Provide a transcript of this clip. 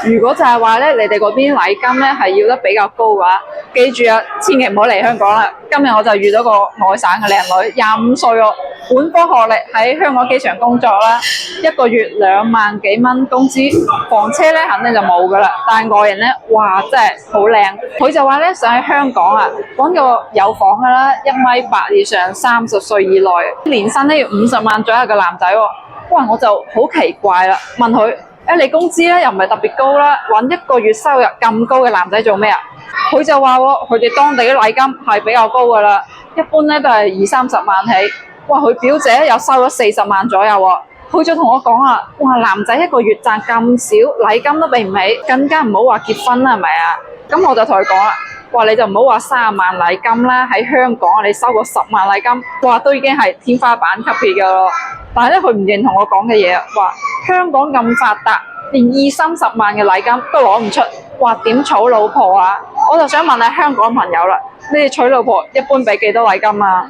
如果就係話咧，你哋嗰邊禮金咧係要得比較高嘅話，記住啊，千祈唔好嚟香港啦。今日我就遇到個外省嘅靚女，25歲喎，本科學歷，喺香港機場工作啦，一個月2萬幾蚊工資，房車咧肯定就冇噶啦，但係外人咧，哇，真係好靚。佢就話咧想喺香港啊揾個有房嘅啦，1米8以上，30歲以內，年薪咧要50萬左右嘅男仔喎。哇！我就好奇怪啦，問佢。你工資咧又唔係特別高啦，揾一個月收入咁高嘅男仔做咩啊？佢就話喎，佢哋當地嘅禮金係比較高噶啦，一般咧都係20-30萬起。哇！佢表姐又收咗40萬左右喎。佢就同我講啊，哇！男仔一個月賺咁少，禮金都俾唔起，更加唔好話結婚啦，係咪啊？咁我就同佢講啦，哇！你就唔好話30萬禮金啦，喺香港你收個10萬禮金，哇！都已經係天花板級別噶咯。但係咧，佢唔認同我講嘅嘢，話香港咁發達，連20-30萬嘅禮金都攞唔出，話點娶老婆啊？我就想問下香港朋友啦，你哋娶老婆一般俾幾多禮金啊？